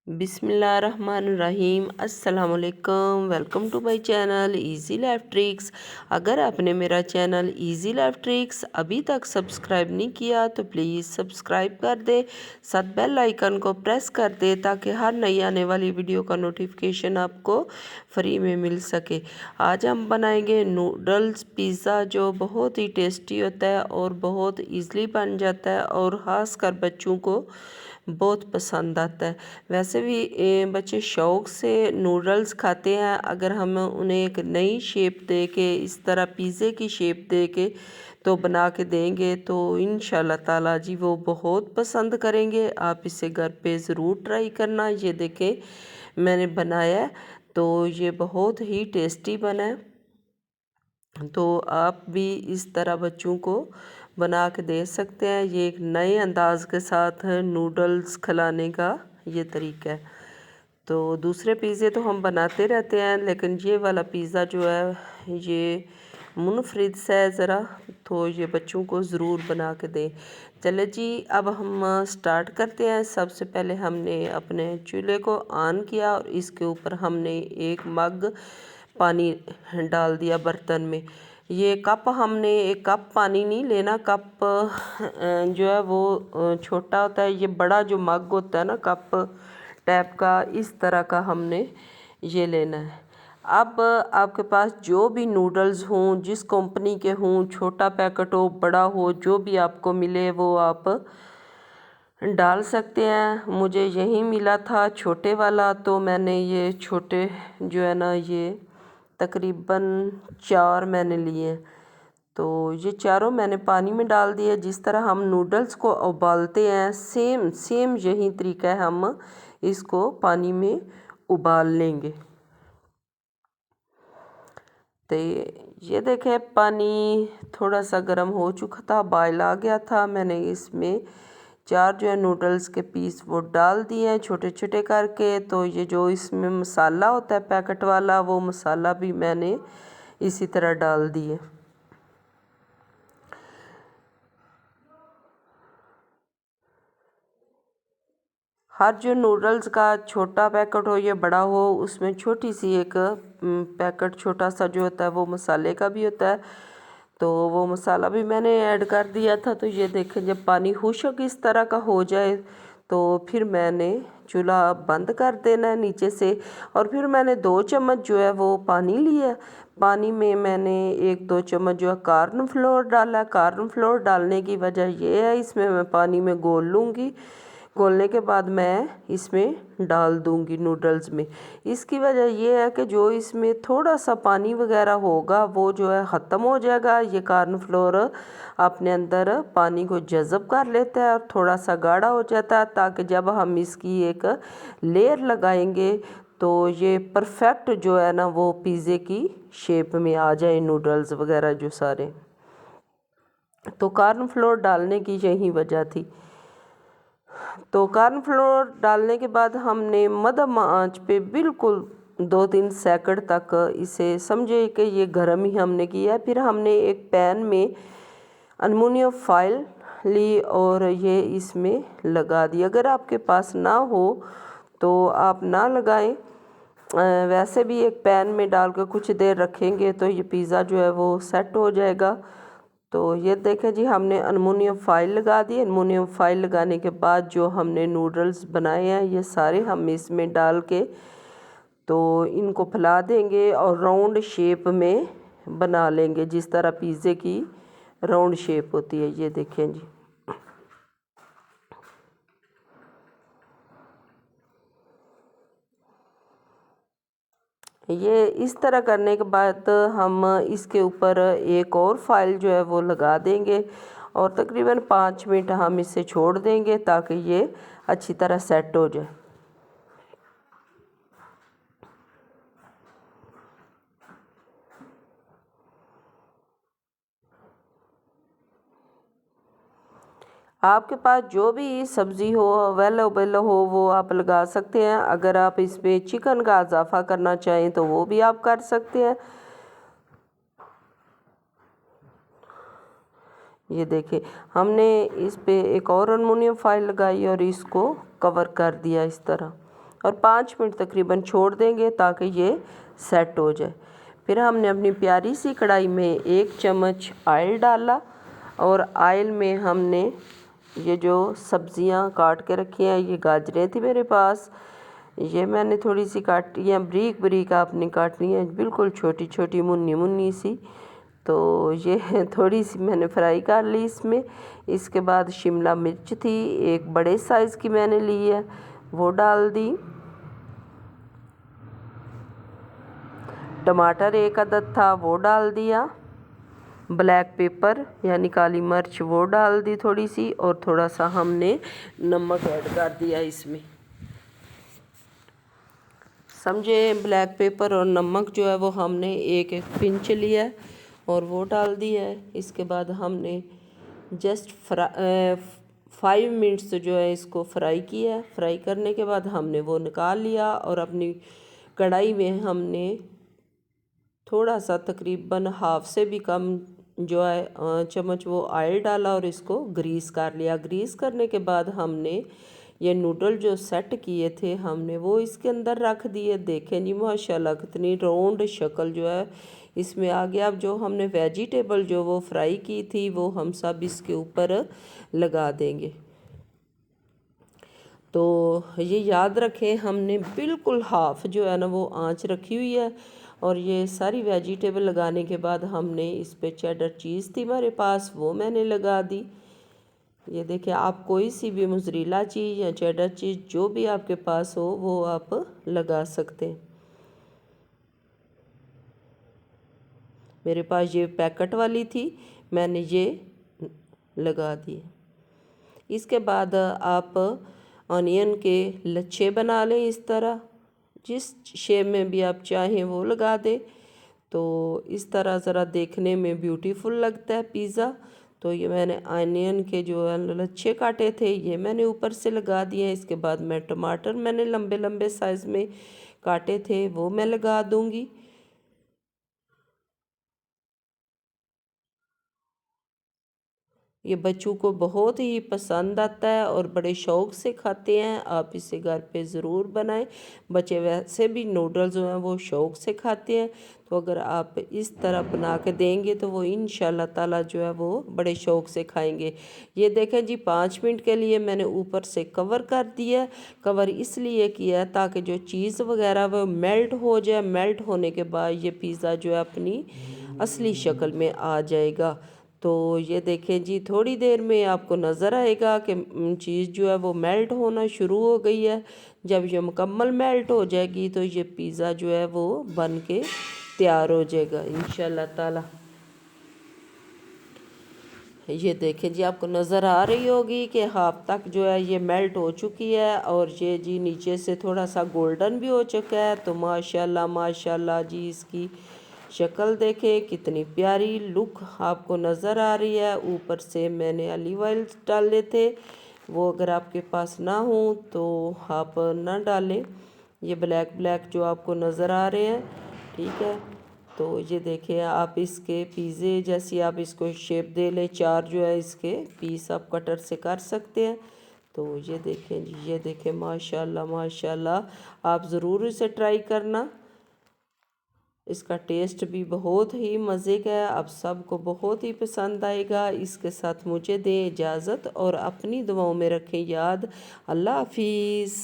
बिस्मिल्लाहिर्रहमानिर्रहीम अस्सलाम वालेकुम। Welcome to my channel easy life tricks. अगर आपने मेरा चैनल इजी लाइफ ट्रिक्स अभी तक सब्सक्राइब नहीं किया तो प्लीज़ सब्सक्राइब कर दे, साथ बेल आइकन को प्रेस कर दे ताकि हर नई आने वाली वीडियो का नोटिफिकेशन आपको फ्री में मिल सके। आज हम बनाएंगे नूडल्स पिज़्ज़ा, जो बहुत ही टेस्टी होता है और बहुत ईज़िली बन जाता है और ख़ासकर बच्चों को बहुत पसंद आता है। वैसे भी बच्चे शौक़ से नूडल्स खाते हैं। अगर हम उन्हें एक नई शेप दे के, इस तरह पिज़्ज़े की शेप दे के तो बना के देंगे तो इंशाल्लाह ताला जी वो बहुत पसंद करेंगे। आप इसे घर पे ज़रूर ट्राई करना। ये देखें मैंने बनाया है तो ये बहुत ही टेस्टी बना है। तो आप भी इस तरह बच्चों को बना के दे सकते हैं। ये एक नए अंदाज़ के साथ नूडल्स खिलाने का ये तरीका है। तो दूसरे पिज़्ज़े तो हम बनाते रहते हैं, लेकिन ये वाला पिज़्ज़ा जो है ये मुनफरिद सा है ज़रा, तो ये बच्चों को ज़रूर बना के दें। चले जी, अब हम स्टार्ट करते हैं। सबसे पहले हमने अपने चूल्हे को ऑन किया और इसके ऊपर हमने एक मग पानी डाल दिया बर्तन में। ये कप हमने एक कप पानी नहीं लेना, कप जो है वो छोटा होता है। ये बड़ा जो मग होता है ना कप टाइप का, इस तरह का हमने ये लेना है। अब आपके पास जो भी नूडल्स हों, जिस कंपनी के हों, छोटा पैकेट हो बड़ा हो, जो भी आपको मिले वो आप डाल सकते हैं। मुझे यही मिला था छोटे वाला, तो मैंने ये छोटे जो है ना ये तकरीबन 4 मैंने लिए। तो ये चारों मैंने पानी में डाल दिए। जिस तरह हम नूडल्स को उबालते हैं सेम सेम यही तरीका है, हम इसको पानी में उबाल लेंगे। तो ये देखें पानी थोड़ा सा गर्म हो चुका था, बॉयल आ गया था। मैंने इसमें 4 जो है नूडल्स के पीस वो डाल दिए हैं छोटे छोटे करके। तो ये जो इसमें मसाला होता है पैकेट वाला, वो मसाला भी मैंने इसी तरह डाल दिए। हर जो नूडल्स का छोटा पैकेट हो या बड़ा हो, उसमें छोटी सी एक पैकेट छोटा सा जो होता है वो मसाले का भी होता है। तो वो मसाला भी मैंने ऐड कर दिया था। तो ये देखें जब पानी खुशक इस तरह का हो जाए तो फिर मैंने चूल्हा बंद कर देना है नीचे से। और फिर मैंने 2 चम्मच जो है वो पानी लिया। पानी में मैंने 1-2 चम्मच जो है कॉर्न फ्लोर डाला। कॉर्न फ्लोर डालने की वजह ये है, इसमें मैं पानी में घोल लूँगी। घोलने के बाद मैं इसमें डाल दूंगी नूडल्स में। इसकी वजह ये है कि जो इसमें थोड़ा सा पानी वगैरह होगा वो जो है ख़त्म हो जाएगा। ये कॉर्न फ्लोर अपने अंदर पानी को जज़ब कर लेता है और थोड़ा सा गाढ़ा हो जाता है, ताकि जब हम इसकी एक लेयर लगाएंगे तो ये परफेक्ट जो है ना वो पिज़्ज़े की शेप में आ जाए नूडल्स वगैरह जो सारे। तो कॉर्न फ्लोर डालने की यही वजह थी। तो कॉर्न फ्लोर डालने के बाद हमने मध्यम आंच पे बिल्कुल 2-3 सेकंड तक इसे समझे कि ये गर्म ही हमने किया है। फिर हमने एक पैन में अल्मुनियम फॉइल ली और ये इसमें लगा दी। अगर आपके पास ना हो तो आप ना लगाएं। वैसे भी एक पैन में डाल कर कुछ देर रखेंगे तो ये पिज़्ज़ा जो है वो सेट हो जाएगा। तो ये देखें जी, हमने अल्मुनियम फॉइल लगा दी। अल्मुनियम फॉइल लगाने के बाद जो हमने नूडल्स बनाए हैं ये सारे हम इसमें डाल के तो इनको फैला देंगे और राउंड शेप में बना लेंगे, जिस तरह पिज़्ज़े की राउंड शेप होती है। ये देखें जी, ये इस तरह करने के बाद हम इसके ऊपर एक और फाइल जो है वो लगा देंगे और तकरीबन 5 मिनट हम इसे छोड़ देंगे ताकि ये अच्छी तरह सेट हो जाए। आपके पास जो भी सब्ज़ी हो अवेलेबल हो वो आप लगा सकते हैं। अगर आप इसमें चिकन का इजाफ़ा करना चाहें तो वो भी आप कर सकते हैं। ये देखिए हमने इस पे एक और अल्मुनियम फॉइल लगाई और इसको कवर कर दिया इस तरह। और 5 मिनट तकरीबन छोड़ देंगे ताकि ये सेट हो जाए। फिर हमने अपनी प्यारी सी कढ़ाई में 1 चम्मच ऑयल डाला और ऑयल में हमने ये जो सब्ज़ियां काट के रखी हैं, ये गाजरें थी मेरे पास, ये मैंने थोड़ी सी काटी हैं, बारीक बारीक आपने काटनी है, बिल्कुल छोटी छोटी मुन्नी मुन्नी सी। तो ये थोड़ी सी मैंने फ्राई कर ली इसमें। इसके बाद शिमला मिर्च थी, एक बड़े साइज़ की मैंने ली है, वो डाल दी। टमाटर 1 अदद था, वो डाल दिया। ब्लैक पेपर यानी काली मिर्च वो डाल दी थोड़ी सी, और थोड़ा सा हमने नमक ऐड कर दिया इसमें। समझे, ब्लैक पेपर और नमक जो है वो हमने एक एक पिंच लिया है और वो डाल दिया है। इसके बाद हमने जस्ट 5 मिनट्स जो है इसको फ्राई किया है। फ्राई करने के बाद हमने वो निकाल लिया और अपनी कढ़ाई में हमने थोड़ा सा तकरीबन हाफ से भी कम जो है चम्मच वो ऑयल डाला और इसको ग्रीस कर लिया। ग्रीस करने के बाद हमने ये नूडल जो सेट किए थे हमने वो इसके अंदर रख दिए। देखें जी माशाल्लाह कितनी राउंड शक्ल जो है इसमें आ गया। अब जो हमने वेजिटेबल जो वो फ्राई की थी वो हम सब इसके ऊपर लगा देंगे। तो ये याद रखें हमने बिल्कुल हाफ जो है ना वो आंच रखी हुई है। और ये सारी वेजिटेबल लगाने के बाद हमने इस पे चेडर चीज़ थी हमारे पास, वो मैंने लगा दी। ये देखिए, आप कोई सी भी मोज़रेला चीज़ या चेडर चीज़ जो भी आपके पास हो वो आप लगा सकते हैं। मेरे पास ये पैकेट वाली थी, मैंने ये लगा दी। इसके बाद आप ऑनियन के लच्छे बना लें इस तरह, जिस शेप में भी आप चाहें वो लगा दें। तो इस तरह ज़रा देखने में ब्यूटीफुल लगता है पिज़्ज़ा। तो ये मैंने ऑनियन के जो लच्छे काटे थे ये मैंने ऊपर से लगा दिए। इसके बाद मैं टमाटर मैंने लंबे लंबे साइज़ में काटे थे वो मैं लगा दूंगी। ये बच्चों को बहुत ही पसंद आता है और बड़े शौक़ से खाते हैं। आप इसे घर पे ज़रूर बनाएं। बच्चे वैसे भी नूडल्स जो हैं वो शौक़ से खाते हैं, तो अगर आप इस तरह बना के देंगे तो वो इंशाल्लाह ताला जो है वो बड़े शौक़ से खाएंगे। ये देखें जी, 5 मिनट के लिए मैंने ऊपर से कवर कर दिया। कवर इसलिए किया है ताकि जो चीज़ वगैरह वो मेल्ट हो जाए। मेल्ट होने के बाद ये पिज़्ज़ा जो है अपनी असली शक्ल में आ जाएगा। तो ये देखें जी, थोड़ी देर में आपको नज़र आएगा कि चीज़ जो है वो मेल्ट होना शुरू हो गई है। जब ये मुकम्मल मेल्ट हो जाएगी तो ये पिज़्ज़ा जो है वो बन के तैयार हो जाएगा इंशाल्लाह ताला। ये देखें जी, आपको नज़र आ रही होगी कि हाफ तक जो है ये मेल्ट हो चुकी है और ये जी नीचे से थोड़ा सा गोल्डन भी हो चुका है। तो माशाल्लाह माशाल्लाह जी, इसकी शक्ल देखें कितनी प्यारी लुक आपको नज़र आ रही है। ऊपर से मैंने ऑलिव ऑयल डाले थे, वो अगर आपके पास ना हो तो आप ना डालें। ये ब्लैक ब्लैक जो आपको नज़र आ रहे हैं, ठीक है। तो ये देखिए, आप इसके पिज़्ज़े जैसी आप इसको शेप दे लें, 4 जो है इसके पीस आप कटर से कर सकते हैं। तो ये देखें जी, ये देखें माशाल्लाह माशाल्लाह, आप ज़रूर इसे ट्राई करना। इसका टेस्ट भी बहुत ही मज़े का है, आप सबको बहुत ही पसंद आएगा। इसके साथ मुझे दें इजाज़त और अपनी दुआओं में रखें याद। अल्लाह हाफिज़।